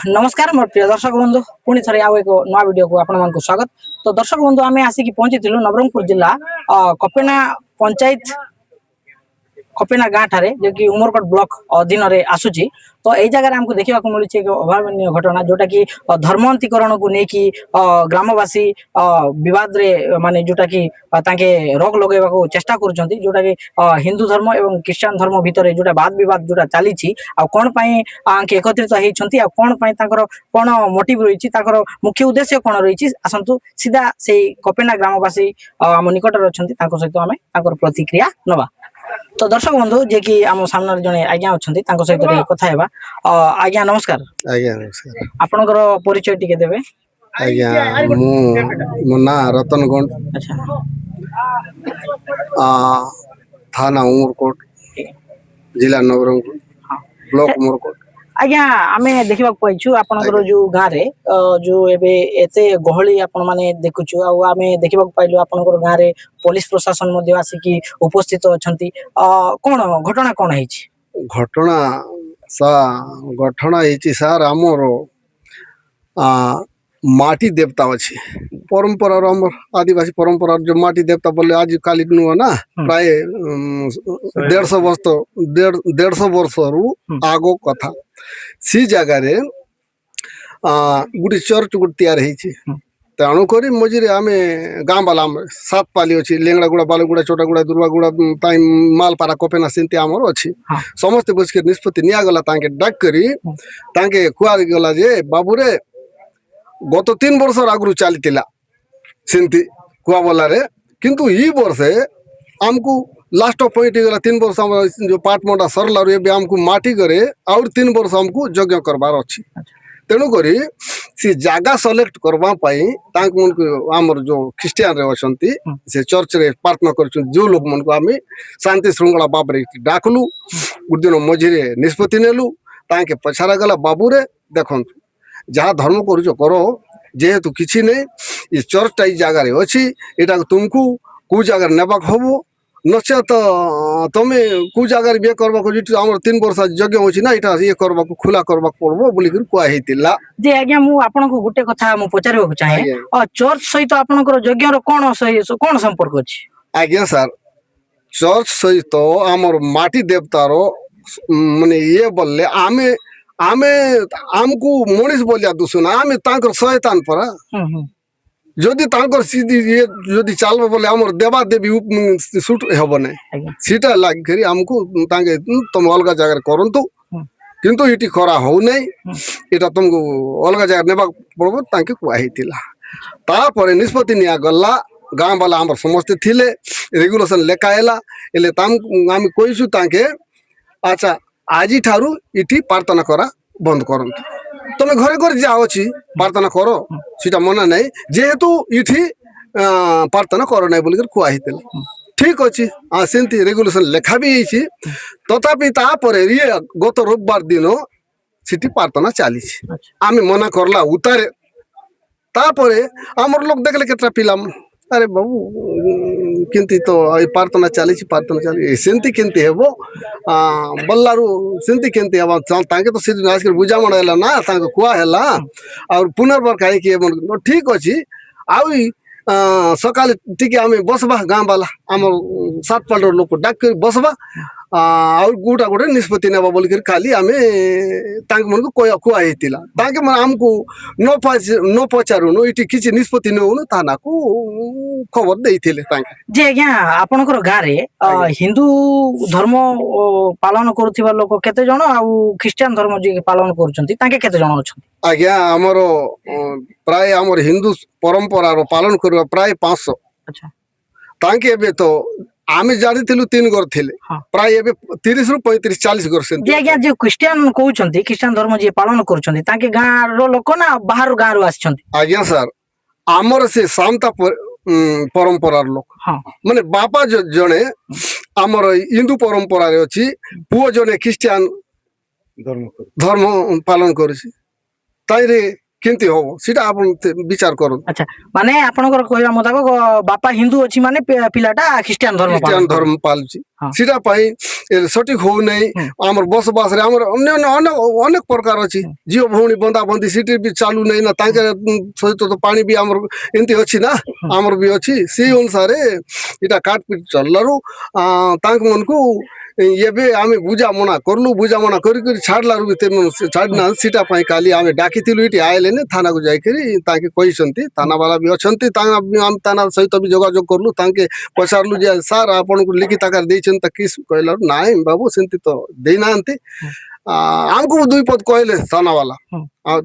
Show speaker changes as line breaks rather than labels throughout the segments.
नमस्कार मोर प्रिय दर्शक बंधु पुणी थे आउ एक नया वीडियो को आपण स्वागत। तो दर्शक बंधु आम आसिक पहुंची नवरंगपुर जिला कपेना पंचायत कपेना गाँ ठारे जो कि उमरकोट ब्लॉक अधीन रे आसुची। तो यही जगह हमको देखा मिली एक अभावनीय घटना जोटा कि धर्मांतरण को लेकिन ग्रामवासी विवाद रे माने जोटा कि तांके रोक लगेबा को चेष्टा करूछंती जोटा कि हिंदू धर्म एवं क्रिश्चियन धर्म भितर जोटा वाद विवाद जोटा चली कौन पाई आंके एकत्रित होती कौन पाई तांकर कौन मोटिव रही मुख्य उद्देश्य कौन रही आसतु सीधा से कपेना ग्रामवासी आम निकट अच्छा सहित आम प्रतिक्रिया नवा। तो दर्शक बंधु जे कि आम सामने जड़े आज्ञा अच्छा सहित कथा हेबा। आज्ञा नमस्कार।
आज्ञा नमस्कार।
आपनकर परिचय टिके देबे।
आज्ञा मो ना रतन गौंड।
अच्छा
थाना उमरकोट जिला नवरंगपुर ब्लॉक उमरकोट।
आज्ञा आमे देखिबा पाइछु आपनकर जो गाँ रे जो एबे एते गहली आपण माने देखुछु आ आमे देखिबा पाइलु आपनकर गाँ रे पुलिस प्रशासन मध्ये आसिकी उपस्थित अछंती कोन घटना कोन हेछि
घटना हेछि सर हमर माटी देवता अछि परंपरा हमर आदिवासी परंपरा जो माटी देवता बोले आज काली नुआ ना प्राय 150 वर्ष रु आगो कथा सी जगह रे गुडी चर्च गुड तैयार हेछि तेणु करी मझे आम गाँ बाला सात पाली अच्छी लेंगड़ा गुड़ा बालुगुड़ा छोटागुड़ा दुर्वागुड़ा मालपारा कपेना सेमती आमर अच्छी समस्ते बसिक निष्पत्ति निगला डाक करी खुआ गला जे बाबूरे गत 3 वर्ष आगु चली सेमती खुआ बोलारे किंतु ई वर्षे आमको लास्ट पॉइंट गला 3 वर्ष जो पाठ मंडा सरला आमको माटी करे आउर 3 वर्ष आमको यज्ञ करबार अच्छी तेणु करी सी जगह सेलेक्ट करबा पाई आमर जो क्रिश्चियन रे अछंती से चर्च रे प्रार्थना कर जो लोग मन को आम शांति श्रृंखला बाब रे डाकलु गुड दिन मझिरे निष्पत्ति नेलु ताके पछारा गला बाबू रे देखंतु जहाँ धर्म करूछ करो जेहेतु किछि नै ई चर्च टा जगह रे अछि एटा तुमको को जगह नेबाक हबो नचेत तमे को जगह बे करबा को जितु हमर 3 वर्ष यज्ञ होछि ना एटा ये करबा को खुला करबा पड़बो बोली कर कुआ हेतिला जे
आज्ञा मु आपन को गुटे कथा मु पचारबा को चाहे चर्च सहित आपन को यज्ञ रो कोन संपर्क अछि
आज्ञा सर चर्च सहित हमर माटी देवता रो माने ये बोलले आमे हमको मनीष बोलिया दुसुना आमे तांकर शैतान परा जदि तांकर सीधी ये जदि चलबो बोले हमर देवा देवी सुट हेबो नै सीटा लाग करी हमको तांगे तुम अलग जगह करंतु किंतु इटी खरा हो नै एटा तुमको अलग जगह नेबा पड़बो तांके कुआ हेतिला तापर निष्पत्ति निया गल्ला गाँ वाला हमर समस्त थिले रेगुलेशन लेकायला एले ताम आमी कोइसु तांके अच्छा आजी ठारू इटी प्रार्थना करा बंद करंतु तमे घरे घरे जाओ छी प्रार्थना करो सीटा मना नै जेहेतु इठी प्रार्थना करो नै बोली कुआ हेतिला ठीक अच्छी सेमती रेगुलेशन लेखा भी होती तथापि तापर गत रविवार दिन सिटी प्रार्थना चली आम मना करला उतारे तापर आमर लोग देखले केतरा पिला अरे बाबू किंती तो प्रार्थना चली सेमती केंती हेबो बल्लारू सेमती केंती हेबा तांके तो सिटी नाच कर बुझा मणला ना तांके कुआ हैला और पुनर्बार काहे कि ठीक अच्छी आउ सकाले टिके आम बसबा गाँ वाला आम 7 पाल्ट लोक डाक कर बसबा और गोटा गोटे निष्पत्ति नेबा बोल कर खाली आम मन को कुआ हेतिला ताके मन हमको न पचारुनु इटी किछि निष्पत्ति नेउनु ताना को खबर देइथिले ताके
जे आज्ञा आपनकर गाँ रे हिंदू धर्म पालन करूथिबा लोक केते जण आ क्रिश्चियन धर्म जे पालन करूछंती ताके केते जण अछंती
आज्ञा हमरो प्राय हमर हिंदू परंपरा रो पालन करबा प्राय 500
अच्छा
ताके बे तो आमे जानि थिलु 3 घर थिले प्राय एबे 30 रु 35 40 घर से
जे आज्ञा जे क्रिश्चियन कहउछंती क्रिश्चियन धर्म जे पालन करूछंती ताके गाँ रो लोक ना बाहर गाँ रो आछंती
आज्ञा सर हमर से शांता परंपरा लोक माने बापा जने हमर हिंदू परंपरा रे अछि पुओ जने क्रिश्चियन धर्म पालन करछि ताइरे केंती हो सीटा आपण विचार करू
अच्छा माने आपनकर कहया मुताबिक बापा हिंदू अछि माने पिलाटा क्रिश्चियन धर्म
पालुची सीटा पाई সঠিক হউ নাই আমার বসবাস রে আমার অন্য অনেক অনেক প্রকার আছে ঝিও ভଉଣୀ বন্ধা বন্ধি সেটি বি চালু নাই না তাঙ্কে সহিত তো পানি বি আমার এমতি ଅଛି না আমার বি ଅଛି সেই অনুসারে এটা কাটপিট চললাରୁ ତାଙ୍କ ମାନଙ୍କୁ ଏବେ ଆମେ ବୁଝାମଣା କରଲୁ ବୁଝାମଣା କରି କରି ଛାଡିଲାରୁ ବି ଛାଡିନା ସେଟା ପାଇଁ କାଲି ଆମେ ଡାକିଥିଲୁ ଏଠି ଆଇଲେନି ଥାନାକୁ ଯାଇକରି ତାଙ୍କେ କହିଛନ୍ତି ଥାନା ବାଲା ବି ଅଛନ୍ତି ଆମେ ଥାନା ସହିତ ବି ଯୋଗାଯୋଗ କରଲୁ ତାଙ୍କେ ପଚାରିଲୁ ଯେ ସାର୍ ଆପଣଙ୍କୁ ଲିଖିତ ଆକାରରେ ଦେଇଛନ୍ତି ତ କିସ୍ କହିଲାରୁ ନାଇଁ ବାବୁ ସେମିତି ତ ଦେଇନାହାନ୍ତି ଆମକୁ ଦୁଇ ପଦ କହିଲେ ଥାନା ବାଲା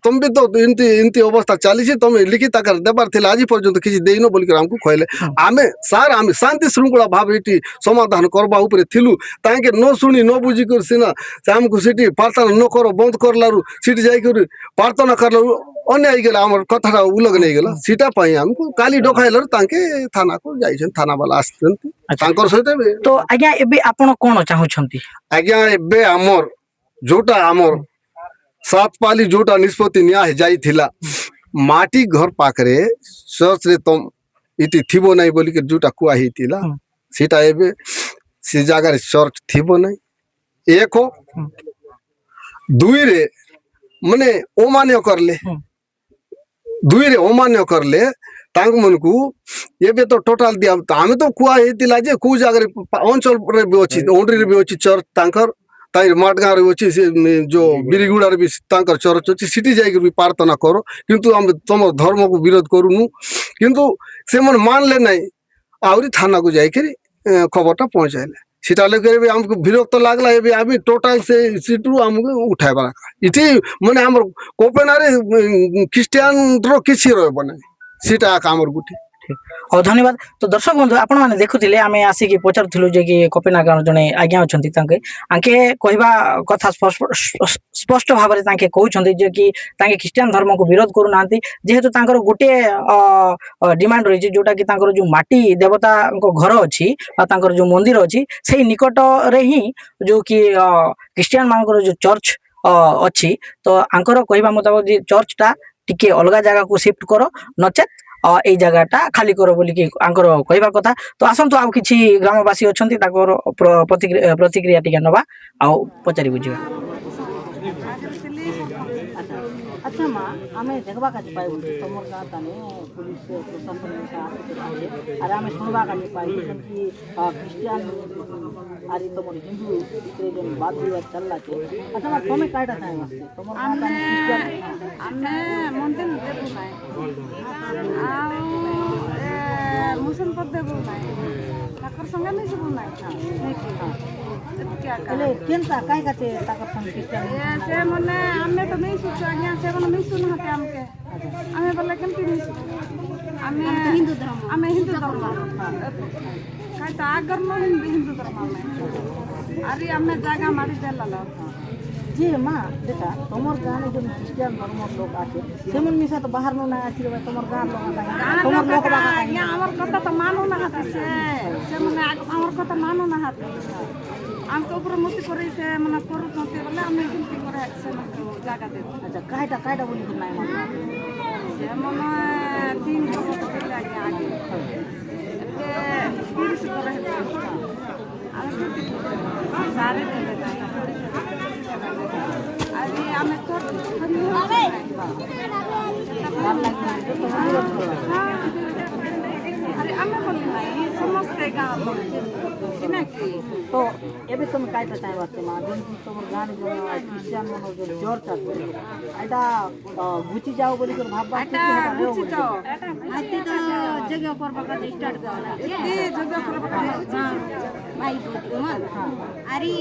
ତମେ ବି ତ ଏମିତି ଏମିତି ଅବସ୍ଥା ଚାଲିଛି ତମେ ଲିଖିତ ଆକାରରେ ଦେବାର ଥିଲା ଆଜି ପର୍ଯ୍ୟନ୍ତ କିଛି ଦେଇନ ବୋଲିକି ଆମକୁ କହିଲେ ଆମେ ସାର୍ ଆମେ ଶାନ୍ତି ଶୃଙ୍ଖଳା ଭାବେ ଏଠି ସମାଧାନ କରିବା ଉପରେ ଥିଲୁ ତାଙ୍କେ ନ ଶୁଣି ନ ବୁଝିକରି ସିନା ସେ ଆମକୁ ସେଠି ପ୍ରାର୍ଥନା ନ କର ବନ୍ଦ କରିଲାରୁ ସେଠି ଯାଇକରି ପ୍ରାର୍ଥନା କଲାରୁ ଅନ୍ୟ ହେଇଗଲା ଆମର କଥାଟା ଉଲ୍ଲଂଘନ ହେଇଗଲା ସେଟା ପାଇଁ ଆମକୁ କାଲି ଡକାଇଲାରୁ ତାଙ୍କେ ଥାନାକୁ ଯାଇଛନ୍ତି ଥାନା ବାଲା ଆସିଛନ୍ତି ତାଙ୍କର ସହିତ
ତ ଆଜ୍ଞା ଏବେ ଆପଣ କଣ ଚାହୁଁଛନ୍ତି
ଆଜ୍ଞା ଏବେ ଆମର ଯୋଉଟା ଆମର ସାତ ପାଲି ଯୋଉଟା ନିଷ୍ପତ୍ତି ନିଆ ଯାଇଥିଲା ମାଟି ଘର ପାଖରେ ଚର୍ଚ୍ଚରେ ତମ ଏଠି ଥିବ ନାହିଁ ବୋଲିକି ଯୋଉଟା କୁହା ହେଇଥିଲା ସେଟା ଏବେ ସେ ଜାଗାରେ ଚର୍ଚ୍ଚ ଥିବ ନାହିଁ ଏକ ଦୁଇରେ ମାନେ ଅମାନ୍ୟ କରଲେ ଦୁଇରେ ଅମାନ୍ୟ କରଲେ ତାଙ୍କ ମାନଙ୍କୁ ଏବେ ତ ଟୋଟାଲ ଦିଆ ଆମେ ତ କୁହା ହେଇଥିଲା ଯେ କୋଉ ଜାଗାରେ ଅଞ୍ଚଳରେ ବି ଅଛି ଓଣ୍ଡିରେ ବି ଅଛି ଚର୍ଚ୍ଚ ତାଙ୍କର ତାଇ ମାଟଗାଁରେ ଅଛି ସେ ଯୋଉ ବିରିଗୁଡାରେ ବି ତାଙ୍କର ଚର୍ଚ୍ଚ ଅଛି ସେଠି ଯାଇକି ବି ପ୍ରାର୍ଥନା କର କିନ୍ତୁ ଆମେ ତମ ଧର୍ମକୁ ବିରୋଧ କରୁନୁ କିନ୍ତୁ ସେମାନେ ମାନିଲେ ନାହିଁ ଆହୁରି ଥାନାକୁ ଯାଇକରି ଖବରଟା ପହଞ୍ଚାଇଲେ সেটা লেগে আমাকে বিরক্ত লাগলা এবে আমি টোটাল সেই সিটু আমাকে উঠাইবার এটি মানে আমার কোপেনারে খ্রিস্টিয়ানর কিছু রহব না সেটা আমার গুটি
ହଉ ଧନ୍ୟବାଦ ତ ଦର୍ଶକ ବନ୍ଧୁ ଆପଣମାନେ ଦେଖୁଥିଲେ ଆମେ ଆସିକି ପଚାରୁଥିଲୁ ଯେ କି କୋପେନହାଗେନ ଜଣେ ଆଜ୍ଞା ଅଛନ୍ତି ତାଙ୍କେ କହିବା କଥା ସ୍ପଷ୍ଟ ଭାବରେ ତାଙ୍କେ କହୁଛନ୍ତି ଯେ କି ତାଙ୍କେ ଖ୍ରୀଷ୍ଟିଆନ ଧର୍ମକୁ ବିରୋଧ କରୁନାହାନ୍ତି ଯେହେତୁ ତାଙ୍କର ଗୋଟିଏ ଡିମାଣ୍ଡ ରହିଛି ଯୋଉଟା କି ତାଙ୍କର ଯୋଉ ମାଟି ଦେବତାଙ୍କ ଘର ଅଛି ବା ତାଙ୍କର ଯୋଉ ମନ୍ଦିର ଅଛି ସେଇ ନିକଟରେ ହିଁ ଯୋଉ କି ଖ୍ରୀଷ୍ଟିଆନ ମାନଙ୍କର ଯୋଉ ଚର୍ଚ୍ଚ ଅଛି ତ ଆଙ୍କର କହିବା ମୁତାବକ ଯେ ଚର୍ଚ୍ଚଟା ଟିକେ ଅଲଗା ଜାଗାକୁ ସିଫ୍ଟ କର ନଚେତ୍ এই জায়গাটা খালি করো বলি কি আঙ্কর কইবা কথা তো আসন্তু আর কিছু গ্রামবাসী অଛନ୍ତି তাকর প্রতিক্রিয়া টিকে নবা আও পচারি বুঝিবা
अच्छा माँ आमे देखबा काज पाई तमर गाँव ताने पुलिस प्रशासन अरे आमे सुनबा काज पाई कि क्रिश्चियन आरी तमर हिंदू इतरे जन बात विवाद चलला के अच्छा माँ तमे कायटा थाय मस्ते तमर गाँव ताने क्रिश्चियन
आमे मंदिर देबु नाय आ मुसल पद देबु नाय ताकर संगे नहीं सबु नाय
એટલે કેનતા કાઈ કાતે તાકર સંગ ક્રિશ્चियन
से मने आमे तो नहीं सोचो आज्ञा से मने नहीं सुन हते हमके आमे बोले केमती नहीं सोचो आमे हिंदू धर्म काई तो आगर नो हिंदू धर्म में अरे आमे जागा मारी देला
जे माँ देखा तमर गाँव जो क्रिश्चियन धर्म लोग आछे सेमन मिसा तो बाहर नो ना आछी रे तमर गाँव लोग तमर लोग बाका
आज्ञा हमर कथा तो मानो ना हते से मने हमर कथा मानो ना हते हमको ऊपर मूर्ति करे से मने करू नते बोले हमें गिनती करे से जागा दे
अच्छा कायटा बोली को नाय मानो
से मने 3 लोग तो लागे आगे के 30 करे सारे दे अरे हमें तो अरे हमें बोली नहीं समझते गाँव
तो एबे तुम कायटा टाइम आते माँ दिन तमर गाँव जो क्रिश्चियन मन जो चर्च आछे एटा गुची जाओ बोली कर भाबबा
एटा गुची जाओ
आते तो जगह करबा का स्टार्ट करला
एते जगह करबा का
भाई मन अरे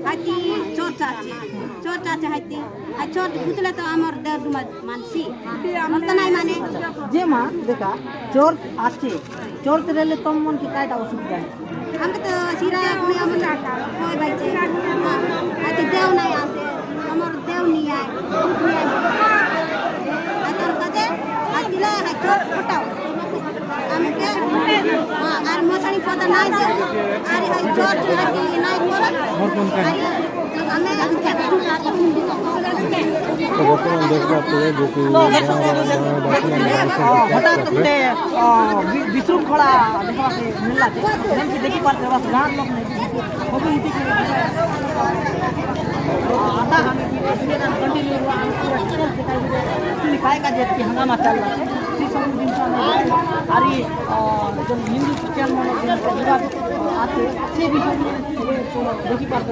हाती चर्च आछे हाती आ चर्च बुझले तो हमर देव मानसी हम तो नहीं माने
जे माँ देखा चर्च आछे चर्च रेले तुम मन की कायटा असुविधा है
हम तो सिरा कोई हम कोई भाई से आते देव नहीं आते हमर देव नहीं आए आतर कदे आतिला है चर्च फटाओ हम के हां आर मसानी पता नहीं दे अरे है चर्च आती नहीं बोला अरे हमें
ବର୍ତ୍ତମାନ ଦେଖିପାରୁଥିବେ ଯେ କି
ହଠାତ୍ ଗୋଟେ ବିଶୃଙ୍ଖଳା ଦେଖିବାକୁ ମିଳିଲା ଯେମିତି ଦେଖିପାରୁଥିବେ ଗାଁ ଲୋକ ସବୁ ଏମିତି आता हमें कंटिन्यू हुआ काय का जे हंगामा चल रहा है सी सब दिन आरी जो हिंदू क्रिश्चियन विवाद आते से विषय देखी पाते